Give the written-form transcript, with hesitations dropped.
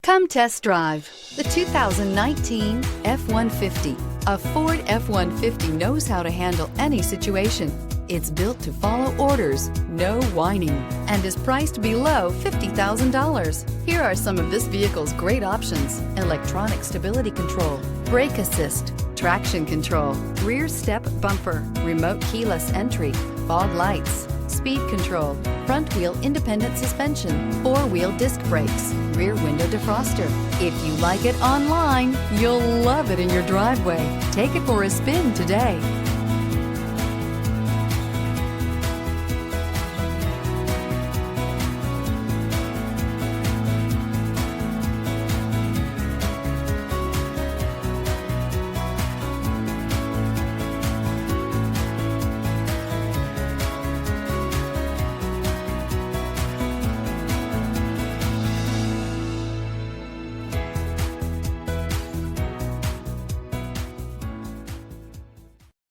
Come test drive the 2019 F-150. A Ford F-150 knows how to handle any situation. It's built to follow orders, no whining, and is priced below $50,000. Here are some of this vehicle's great options: electronic stability control, brake assist, traction control, rear step bumper, remote keyless entry, fog lights, speed control, front wheel independent suspension, four-wheel disc brakes, rear window defroster. If you like it online, you'll love it in your driveway. Take it for a spin today.